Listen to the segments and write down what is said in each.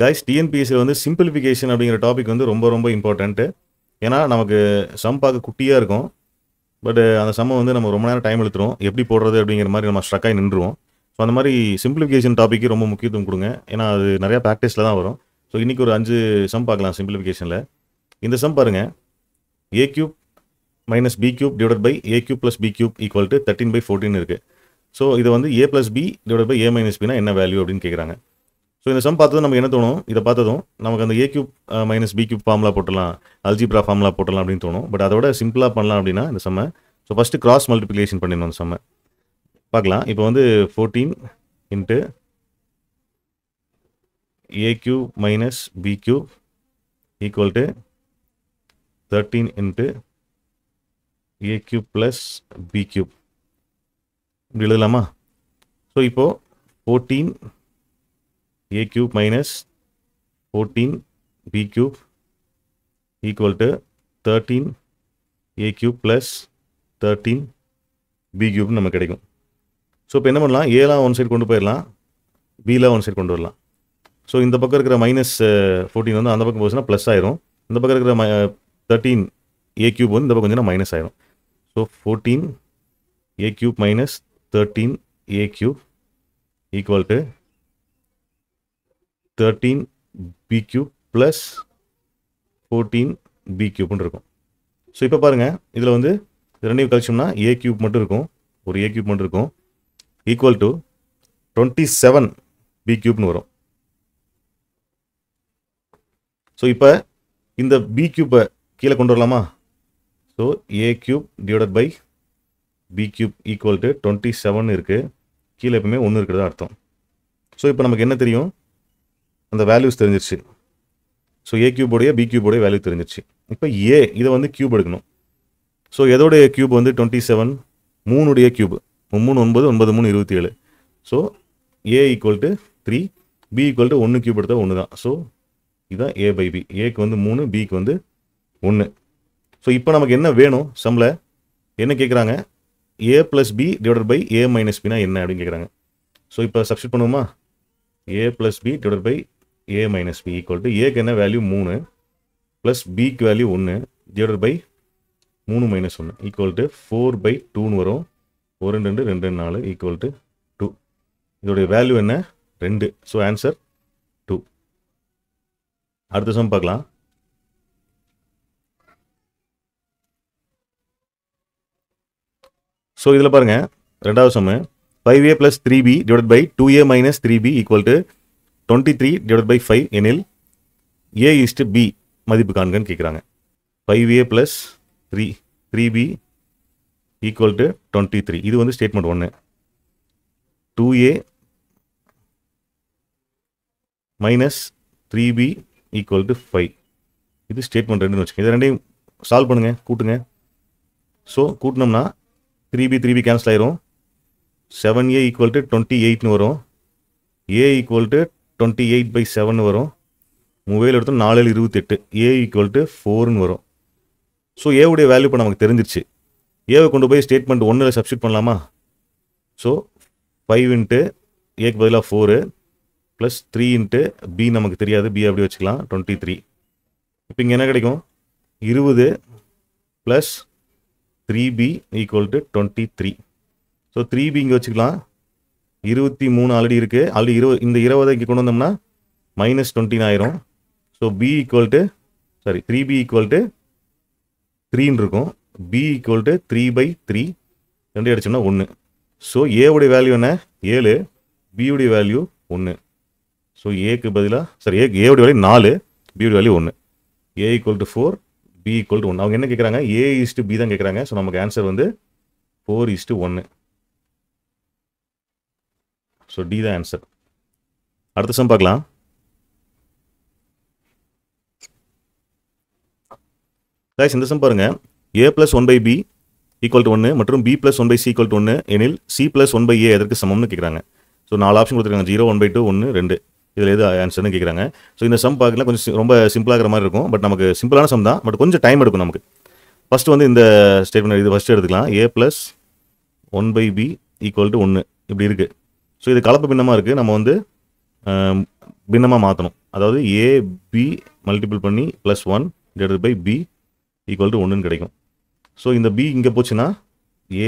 Guys டிஎன்பிஎஸ்சியில் வந்து simplification அப்படிங்கிற topic வந்து ரொம்ப ரொம்ப இம்பார்ட்டன்ட்டு. ஏன்னா நமக்கு சம் பார்க்க குட்டியாக இருக்கும், பட் அந்த சம்மை வந்து நம்ம ரொம்ப நேரம் டைம் எடுத்துரும், எப்படி போடுறது அப்படிங்கிற மாதிரி நம்ம ஸ்ட்ரக்காகி நின்றுவோம். ஸோ அந்த மாதிரி சிம்பிளிஃபிகேஷன் டாப்பிக்கு ரொம்ப முக்கியத்துவம் கொடுங்க, ஏன்னா அது நிறையா ப்ராக்டிஸில் தான் வரும். ஸோ இன்றைக்கி ஒரு 5 சம் பார்க்கலாம் சிம்பிளிஃபிகேஷனில். இந்த சம் பாருங்கள், a cube minus b cube divided by a cube plus b cube equal to 13/14 இருக்குது. ஸோ இது வந்து a plus b divided by a minus b னா என்ன வேல்யூ அப்படின்னு கேட்குறாங்க. ஸோ இந்த சம் பார்த்ததும் நமக்கு என்ன தோணும், இதை பார்த்ததும் நமக்கு அந்த a cube minus b cube formula போட்டலாம், அல்ஜிப்ரா ஃபார்முலா போட்டலாம் அப்படின்னு தோணும். பட் அதோட சிம்பிளாக பண்ணலாம் அப்படின்னா இந்த சம்மை ஸோ ஃபஸ்ட்டு கிராஸ் மல்டிப்ளிகேஷன் பண்ணிடணும். அந்த சம்மை பார்க்கலாம். இப்போ வந்து 14 into a cube minus b cube equal to 13 into a cube plus b cube இப்படி எழுதலாமா? ஸோ இப்போது 14 a cube minus 14 b cube equal to 13 a cube plus 13 b cube நமக்கு கிடைக்கும். ஸோ இப்போ என்ன பண்ணலாம், ஏலாம் ஒன் சைடு கொண்டு போயிடலாம், பிலாம் ஒன் சைடு கொண்டு வரலாம். ஸோ இந்த பக்கம் இருக்கிற -14 வந்து அந்த பக்கம் போச்சுன்னா ப்ளஸ் ஆயிரும், இந்த பக்கம் இருக்கிற 13 a cube வந்து இந்த பக்கம் கொஞ்சம் மைனஸ் ஆயிரும். So 14 a cube minus 13 a cube equal to 13 b cube plus 14 b cube இருக்கும். ஸோ இப்போ பாருங்கள், இதில் வந்து ரெண்டையும் கழிச்சோம்னா a cube மட்டும் இருக்கும், ஒரு a cube மட்டும் இருக்கும், ஈக்குவல் டு 27 b cube வரும். ஸோ இப்போ இந்த b cube கீழே கொண்டு வரலாமா? So a cube divided by b cube equal to 27 இருக்குது, கீழே எப்பவுமே 1 இருக்கிறதா அர்த்தம். ஸோ இப்போ நமக்கு என்ன தெரியும், அந்த வேல்யூஸ் தெரிஞ்சிருச்சு. ஸோ a cube உடைய b cube உடைய வேல்யூ தெரிஞ்சிருச்சு. இப்போ a இதை வந்து கியூப் எடுக்கணும். ஸோ எதோடைய கியூப் வந்து 27, 3 உடைய cube, 3 9, 9 3 27. So a equal to 3, b equal to 1 cube எடுத்தால் 1 தான். ஸோ இதுதான் a பை b, ஏக்கு வந்து 3, பிக்கு வந்து 1. ஸோ இப்போ நமக்கு என்ன வேணும், சம்மில் என்ன கேட்குறாங்க, a plus b divided by a minus பினா என்ன அப்படின்னு கேட்குறாங்க. ஸோ இப்போ சப்ஸ்டிட் பண்ணுவோமா, a plus b divided by a minus b equal to ஏக்கு என்ன வேல்யூ 3 ப்ளஸ் பிக்கு value 1 divided by 3 minus 1 equal to 4/2 வரும். 1 2 2 4 ஈக்குவல் டு 2. இதோடைய வேல்யூ என்ன, 2. So answer 2. அடுத்த சம் பார்க்கலாம். ஸோ இதில் பாருங்கள், ரெண்டாவது sum 5a plus 3b divide by 2a minus 3b equal to 23 divide by 5 எனில் a இஸ்டு b மதிப்பு காண்கன்னு கேட்குறாங்க. 5a plus 3b equal to 23, இது வந்து statement 1. 2a minus 3b equal to 5, இது ஸ்டேட்மெண்ட் 2ன்னு வச்சுக்கோங்க. இது ரெண்டையும் சால்வ் பண்ணுங்கள், கூட்டுங்க. ஸோ கூட்டினோம்னா 3b கேன்சல் ஆயிரும், 7a ஈக்குவல் டு 28ன்னு வரும், a ஈக்குவல் டு 28/7 வரும், மொபைல் எடுத்தோம் 4 28, a ஈக்குவல் டு 4ன்னு வரும். ஸோ ஏவுடைய வேல்யூ இப்போ நமக்கு தெரிஞ்சிருச்சு. ஏவை கொண்டு போய் ஸ்டேட்மெண்ட் 1ல் சப்ஸ்டிட் பண்ணலாமா? ஸோ 5 இன்ட்டு ஏக்கு பதிலாக 4 ப்ளஸ் 3 இன்ட்டு பி நமக்கு தெரியாது, பி அப்படி வச்சுக்கலாம் 23. இப்போ இங்கே என்ன கிடைக்கும், 20 plus 3b equal to 23. So 3b இங்கே வச்சுக்கலாம், 23 ஆல்ரெடி இருக்குது, ஆல்ரெடி 20, இந்த 20 இங்கே கொண்டு வந்தோம்னா -20 ஆயிரும். So b equal to 3b equal to 3ன்னு இருக்கும், b ஈக்குவல் டு 3/3, ரெண்டு அடிச்சோம்னா 1. ஸோ ஏவுடைய வேல்யூ என்ன, 7, b உடைய வேல்யூ 1. ஸோ ஏக்கு பதிலாக ஏவுடைய வேல்யூ 4, b உடைய value 1. a equal to 4, b equal to 1. அவங்க என்ன கேட்குறாங்க, a இஸ்டு b தான் கேட்குறாங்க. ஸோ நமக்கு ஆன்சர் வந்து 4:1. ஸோ டி தான் ஆன்சர். அடுத்த சம் பார்க்கலாம். இந்த சம் பாருங்க, a plus 1/b equal to 1 மற்றும் b plus 1/c equal to 1 எனில் c ப்ளஸ் 1/a எதற்கு சமம்னு கேட்குறாங்க. ஸோ 4 ஆப்ஷன் கொடுத்துருக்காங்க, 0 1/2 1 2, இதில் எது ஆன்சர்னு கேட்குறாங்க. ஸோ இந்த சம் பார்க்கலாம் கொஞ்சம் ரொம்ப சிம்பிளாகிற மாதிரி இருக்கும், பட் நமக்கு சிம்பிளான சம் தான், பட் கொஞ்சம் டைம் எடுக்கும் நமக்கு. ஃபஸ்ட்டு வந்து இந்த ஸ்டேட்மெண்ட் இது ஃபஸ்ட்டு எடுத்துக்கலாம், a plus 1/b equal to 1 இப்படி இருக்குது. ஸோ இது கலப்பு பின்னமாக இருக்குது, நம்ம வந்து பின்னமாக மாற்றணும். அதாவது ஏபி மல்டிபிள் பண்ணி +1 divided by b equal to 1ன்னு கிடைக்கும். ஸோ இந்த பி இங்கே போச்சுன்னா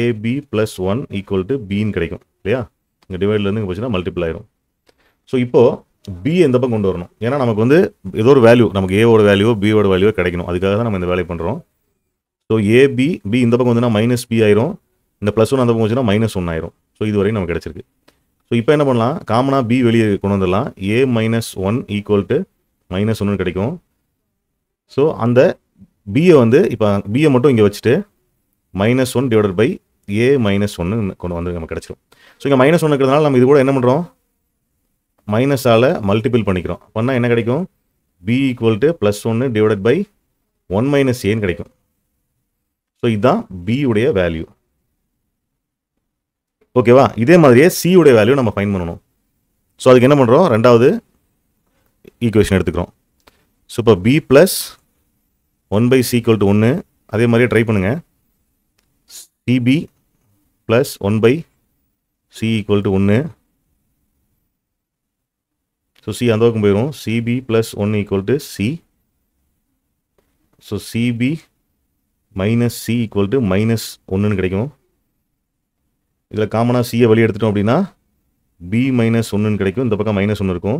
ஏபி +1 ஈக்குவல் டு பின்னு கிடைக்கும் இல்லையா? இங்கே டிவைட்லேருந்து இங்கே போச்சுன்னா மல்டிபிள் ஆயிரும். ஸோ இப்போது பி எந்த பக்கம் கொண்டு வரணும். ஏன்னா நமக்கு வந்து ஏதோ ஒரு வேல்யூ, நமக்கு ஏவோட வேல்யூ பியோட வேல்யூ கிடைக்கணும். அதுக்காக தான் நம்ம இந்த வேலையை பண்ணுறோம். ஸோ ஏபி பி இந்த பக்கம் வந்துன்னா -b ஆயிரும். இந்த +1 அந்த பக்கம் வச்சுன்னா -1 ஆயிரும். ஸோ இது வரையும் நமக்கு கிடச்சிருக்கு. ஸோ இப்போ என்ன பண்ணலாம், காமனாக பி வெளியே கொண்டு வந்துடலாம். a - 1 ஈக்குவல் டு -1 கிடைக்கும். ஸோ அந்த பியை வந்து இப்போ பியை மட்டும் இங்கே வச்சுட்டு -1 டிவைடட் பை a - 1 கொண்டு வந்து நமக்கு கிடச்சிரும். ஸோ இங்கே -1 இருக்கிறதுனால நம்ம இது கூட என்ன பண்ணுறோம், மைனஸால் மல்டிபிள் பண்ணிக்கிறோம். பண்ணால் என்ன கிடைக்கும், b equal to +1 divided by 1 - aன்னு கிடைக்கும். ஸோ இதுதான் b உடைய வேல்யூ. ஓகேவா? இதே மாதிரியே c உடைய வேல்யூ நம்ம ஃபைண்ட் பண்ணணும். ஸோ அதுக்கு என்ன பண்ணுறோம், ரெண்டாவது ஈக்குவேஷன் எடுத்துக்கிறோம். ஸோ இப்போ b + 1/c = 1. அதே மாதிரியே ட்ரை பண்ணுங்கள். cb + 1/c = 1. ஸோ c அந்த பக்கம் போயிடும். cb + 1 = c. So cb - c = -1ன்னு கிடைக்கும். இதில் காமனாக சியை வெளியே எடுத்துட்டோம் அப்படின்னா b - 1ன்னு கிடைக்கும். இந்த பக்கம் -1 இருக்கும்.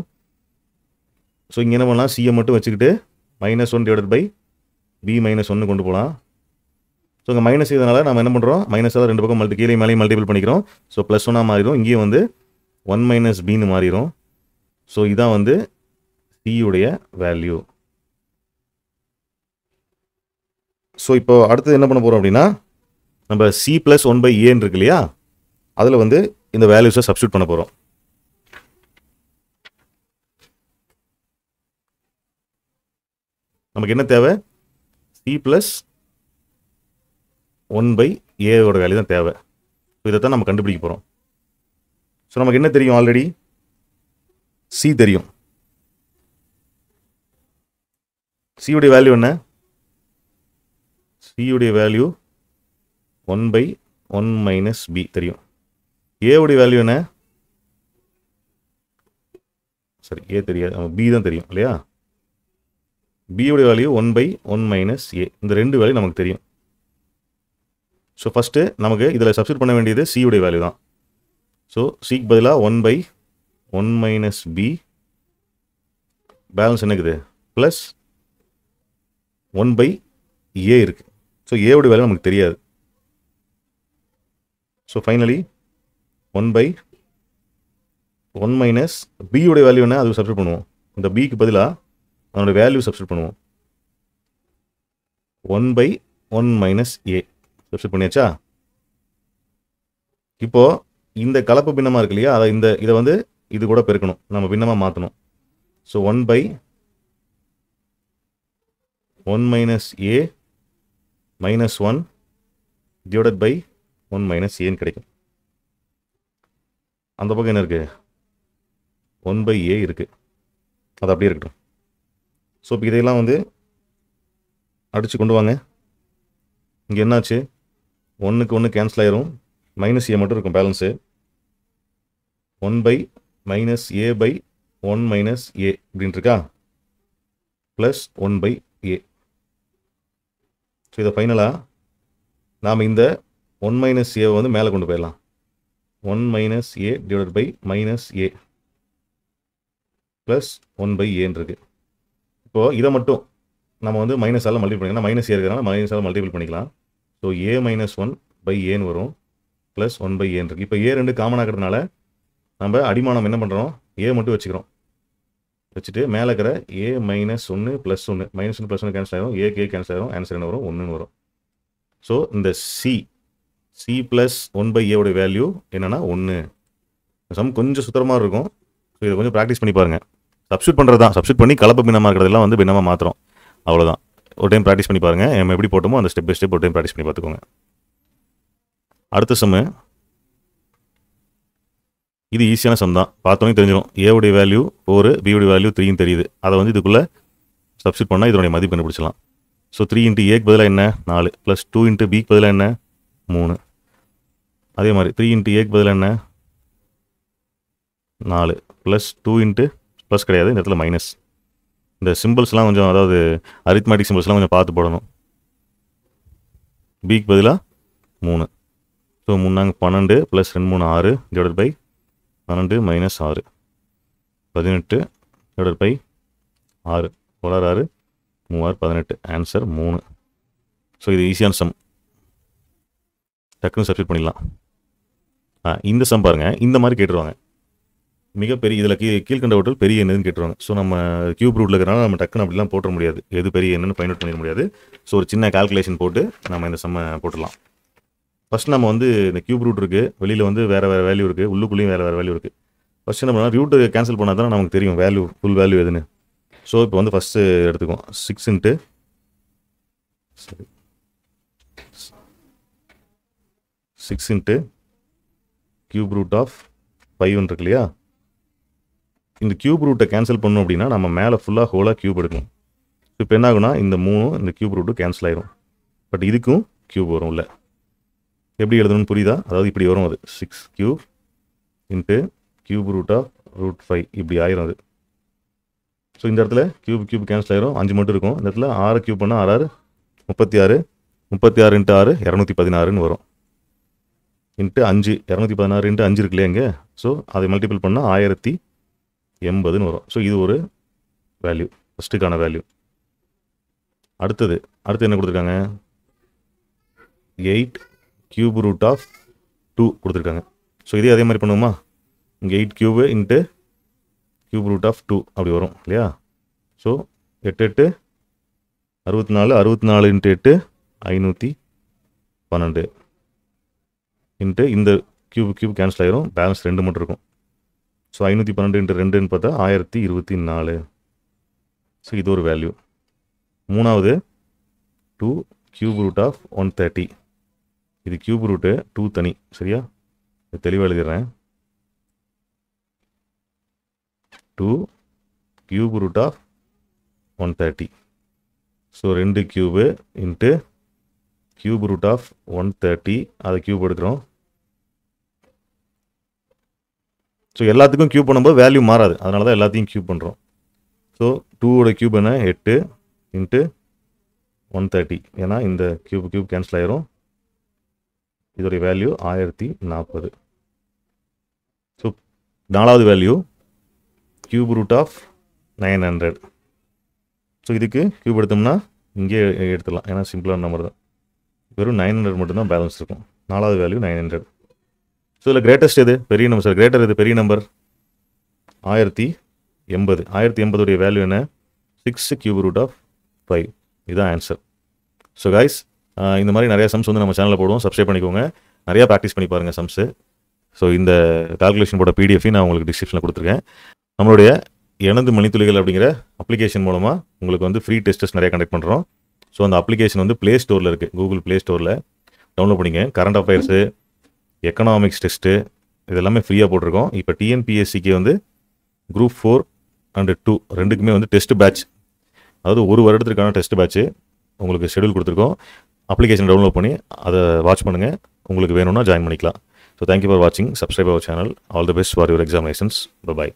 ஸோ இங்கே என்ன பண்ணலாம், சியை மட்டும் வச்சுக்கிட்டு -1 டிவைடட் பை b - 1 கொண்டு போகலாம். ஸோ இங்கே மைனஸ் இதனால் நம்ம என்ன பண்ணுறோம், மைனஸால் ரெண்டு பக்கம் கீழே மேலேயும் மல்டிபிள் பண்ணிக்கிறோம். ஸோ +1 மாறிடும். இங்கேயும் வந்து 1 - bன்னு மாறிடும். ஸோ இதான் வந்து c உடைய வேல்யூ. ஸோ இப்போ அடுத்தது என்ன பண்ண போகிறோம் அப்படின்னா, நம்ம c + 1/aன்னு இருக்கு இல்லையா, அதில் வந்து இந்த வேல்யூஸை சப்ஸ்டியூட் பண்ண போகிறோம். நமக்கு என்ன தேவை, c + 1/a வேல்யூ தான் தேவை. ஸோ இதைத்தான் நம்ம கண்டுபிடிக்க போகிறோம். ஸோ நமக்கு என்ன தெரியும், ஆல்ரெடி c தெரியும். c உடைய வேல்யூ என்ன, c உடைய வேல்யூ 1/1 - b தெரியும். a உடைய வேல்யூ என்ன, சரி a தெரியாது, நம்ம b தான் தெரியும் இல்லையா. b உடைய வேல்யூ 1/1 - a. இந்த ரெண்டு வேல்யூ நமக்கு தெரியும். ஸோ ஃபஸ்ட்டு நமக்கு இதில் சப்ஸ்டியூட் பண்ண வேண்டியது c உடைய வேல்யூ தான். ஸோ சிக்கு பதிலாக 1/1 - b, பேலன்ஸ் என்னக்குது ப்ளஸ் 1/a இருக்குது. ஸோ a உடைய வேல்யூ நமக்கு தெரியாது. ஸோ ஃபைனலி 1/1 - b உடைய வேல்யூ என்ன, அதுக்கு சப்ஸ்டியூட் பண்ணுவோம். இந்த bக்கு பதிலாக அதனுடைய வேல்யூ சப்ஸ்டியூட் பண்ணுவோம். 1/1 - a சப்ஸ்டியூட் பண்ணியாச்சா? இப்போது இந்த கலப்பு பின்னமாக இருக்கு இல்லையா, அதை இதை வந்து இது கூட பெருக்கணும், நம்ம பின்னமாக மாற்றணும். ஸோ 1/1 - a -1 டிவைடட் பை 1 - aன்னு கிடைக்கும். அந்த பக்கம் என்ன இருக்குது, 1/a இருக்குது. அது அப்படியே இருக்கட்டும். ஸோ இப்போ இதையெல்லாம் வந்து அடித்து கொண்டு வாங்க. இங்கே என்னாச்சு, 1க்கு 1 கேன்சல் ஆயிரும். -a மட்டும் இருக்கும் பேலன்ஸு. 1/-a/1 - a அப்படின்ட்டு இருக்கா, ப்ளஸ் 1/a. ஸோ இதை ஃபைனலாக நாம் இந்த 1 - a வந்து மேலே கொண்டு போயிடலாம். 1 - a divided by -a plus 1/aன்னு இருக்கு. இப்போது இதை மட்டும் நம்ம வந்து மைனஸால் மல்டிபிள் பண்ணிக்கலாம். -a இருக்கிறதுனால மைனஸால் மல்டிபிள் பண்ணிக்கலாம். ஸோ a - 1/aன்னு வரும், ப்ளஸ் 1/aன்னு இருக்குது. இப்போ a ரெண்டு காமன் ஆகிறதுனால நம்ம அடிமானம் என்ன பண்ணுறோம், a மட்டும் வச்சுக்கிறோம். வச்சுட்டு மேலே இருக்கிற a - 1 + 1 -1 + 1 கேன்சல் ஆகிடும். a கேன்சல் ஆகிடும். ஆன்சர் என்ன வரும், 1ன்னு வரும். ஸோ இந்த c + 1/a உடைய வேல்யூ என்னென்னா 1. சம் கொஞ்சம் சுத்தரமாக இருக்கும். ஸோ இதை கொஞ்சம் ப்ராக்டிஸ் பண்ணி பாருங்கள். சப்ஸ்டியூட் பண்ணுறது தான், சப்ஸ்டியூட் பண்ணி கலப்பு பின்னமாக இருக்கிறதெல்லாம் வந்து பின்னமாக மாற்றுறோம், அவ்வளோதான். ஒரு டைம் ப்ராக்டிஸ் பண்ணி பாருங்கள். நம்ம எப்படி போட்டோமோ அந்த ஸ்டெப் பை ஸ்டெப் ஒரு டைம் ப்ராக்டிஸ் பண்ணி பார்த்துக்கோங்க. அடுத்த சம்மு இது ஈஸியான சம் தான், பார்த்தோன்னே தெரிஞ்சிடும். a உடைய வேல்யூ 4, b உடைய வேல்யூ 3ன்னு தெரியுது. அதை வந்து இதுக்குள்ளே சப்ஸ்டியூட் பண்ணால் இதனுடைய மதிப்பு கண்டுபிடிச்சலாம். ஸோ 3 × aக்கு பதிலாக என்ன 4, ப்ளஸ் 2 × bக்கு பதிலாக என்ன 3. அதே மாதிரி 3 × aக்கு பதிலாக என்ன 4, ப்ளஸ் 2 × ப்ளஸ் கிடையாது, இந்த இடத்துல மைனஸ். இந்த சிம்பிள்ஸ்லாம் கொஞ்சம், அதாவது அரித்மெட்டிக் சிம்பிள்ஸ்லாம் கொஞ்சம் பார்த்து போடணும். பிக்கு பதிலாக 3. So 3 12 plus 2 3 6 divide by 12 minus 6 18 divide by 6 6 6 3 18. Answer 3. So இது ஈஸியான சம், டக்குன்னு சப்ஸ்டிட் பண்ணிடலாம். இந்த சம் பாருங்கள், இந்த மாதிரி கேட்டுருவாங்க. மிகப்பெரிய இதில் கீழ்கண்டவற்றில் பெரிய என்னன்னு கேட்டுருவாங்க. ஸோ நம்ம கியூப் ரூட்டில் இருக்கிறனால நம்ம டக்குன்னு அப்படிலாம் போட முடியாது, எது பெரிய என்னன்னு ஃபைண்ட் அவுட் பண்ணிட முடியாது. ஸோ ஒரு சின்ன கால்குலேஷன் போட்டு நம்ம இந்த சம்மை போட்டுடலாம். ஃபஸ்ட் நம்ம வந்து இந்த கியூப் ரூட் இருக்குது, வெளியில் வந்து வேறு வேல்யூ இருக்குது, உள்ளுக்குள்ளேயும் வேறு வேல்யூ இருக்குது. ஃபஸ்ட்டு நம்ம ரூட்டு கேன்சல் பண்ணால் தான் நமக்கு தெரியும் வேல்யூ, ஃபுல் வேல்யூ எதுன்னு. ஸோ இப்போ வந்து ஃபஸ்ட்டு எடுத்துக்குவோம். 6 இன்ட்டு கியூப் ரூட் ஆஃப் 5 இருக்கு இல்லையா. இந்த கியூப் ரூட்டை கேன்சல் பண்ணணும் அப்படின்னா நம்ம மேலே ஃபுல்லாக ஹோலாக கியூப் எடுக்கணும். இப்போ என்ன ஆகுனா இந்த 3 இந்த கியூப் ரூட்டு கேன்சல் ஆயிரும். பட் இதுக்கும் கியூப் வரும். இல்லை எப்படி எழுதணும்னு புரியுதா? அதாவது இப்படி வரும், அது 6 cube into cube root of root 5 இப்படி ஆயிரும் அது. ஸோ இந்த இடத்துல கியூப் கேன்சல் ஆயிரும், 5 மட்டும் இருக்கும். இந்த இடத்துல 6 கியூப் பண்ணால் 6 36 36 இன்ட்டு 6 216ன்னு வரும். இன்ட்டு 5 216 இன்ட்டு 5 இருக்கு இல்லையா இங்கே. ஸோ அதை மல்டிபிள் பண்ணால் 1080ன்னு வரும். ஸோ இது ஒரு வேல்யூ, ஃபஸ்ட்டுக்கான வேல்யூ. அடுத்து என்ன கொடுத்துருக்காங்க? 8 கியூப் ரூட் ஆஃப் 2 கொடுத்துருக்காங்க. ஸோ இதே அதே மாதிரி பண்ணுவோமா? இங்கே 8 cube into cube root of 2 அப்படி வரும் இல்லையா. ஸோ 8 8 64 64 இன்ட்டு 8 512 இன்ட்டு இந்த கியூப் கேன்சல் ஆயிரும், பேலன்ஸ் 2 மட்டும் இருக்கும். ஸோ 512 இன்ட்டு 2ன்னு பார்த்தா 1024. ஸோ இது ஒரு வேல்யூ. மூணாவது 2 கியூப் ரூட் ஆஃப் 130. இது கியூப் ரூட்டு 2 தனி, சரியா? இது தெளிவாக எழுதிடுறேன். 2 cube root of 130. So 2 cube into cube root of 130, அதை கியூப் எடுக்கிறோம். ஸோ எல்லாத்துக்கும் கியூப் பண்ணும்போது வேல்யூ மாறாது, அதனால தான் எல்லாத்தையும் கியூப் பண்ணுறோம். ஸோ 2ஓட கியூப் என்ன? 8 இன்ட்டு 130. ஏன்னா இந்த கியூப் கேன்சல் ஆயிரும். இதோடைய வேல்யூ 1040. ஸோ 4வது value cube root of 900. So இதுக்கு கியூப் எடுத்தோம்னா இங்கே எடுத்துடலாம், ஏன்னா சிம்பிளான நம்பர் தான். வெறும் 900 மட்டும்தான் பேலன்ஸ் இருக்கும். 4வது வேல்யூ 900. ஸோ இதில் கிரேட்டஸ்ட் எது? பெரிய நம்பர் சார். கிரேட்டர் எது? பெரிய நம்பர் 1080. 1080 வேல்யூ என்ன? 6 கியூப் ரூட் ஆஃப் 5. இதுதான் ஆன்சர். ஸோ கைஸ், இந்த மாதிரி நிறையா சம்ஸ் வந்து நம்ம சேனலில் போடுவோம், சப்ஸ்கிரைப் பண்ணிக்கோங்க. நிறையா ப்ராக்டிஸ் பண்ணி பாருங்கள் சம்ஸு. ஸோ இந்த கால்குலேஷன் போட PDF நான் உங்களுக்கு டிஸ்கிரிப்ஷனில் கொடுத்துருக்கேன். நம்மளுடைய எனது மணித்துளிகள் அப்படிங்கிற அப்ளிகேஷன் மூலமாக உங்களுக்கு வந்து ஃப்ரீ டெஸ்ட்டஸ் நிறையா கண்டக்ட் பண்ணுறோம். ஸோ அந்த அப்ளிகேஷன் வந்து ப்ளே ஸ்டோரில் இருக்குது, கூகுள் ப்ளே ஸ்டோரில் டவுன்லோட் பண்ணிங்க. கரண்ட் அஃபேர்ஸு, எக்கனாமிக்ஸ் டெஸ்ட்டு இதெல்லாமே ஃப்ரீயாக போட்டிருக்கோம். இப்போ TNPSCக்கு வந்து குரூப் 4 அண்ட் 2 ரெண்டுக்குமே வந்து டெஸ்ட் பேட்ச், அதாவது ஒரு வருடத்திற்கான டெஸ்ட் பேட்ச்சு உங்களுக்கு ஷெடியூல் கொடுத்துருக்கோம். அப்ளிகேஷன் டவுன்லோட் பண்ணி அதை வாட்ச் பண்ணுங்கள். உங்களுக்கு வேணும்னா ஜாயின் பண்ணிக்கலாம். ஸோ தேங்க்யூ ஃபார் வாட்சிங். Subscribe our channel. All the best for your examinations. By.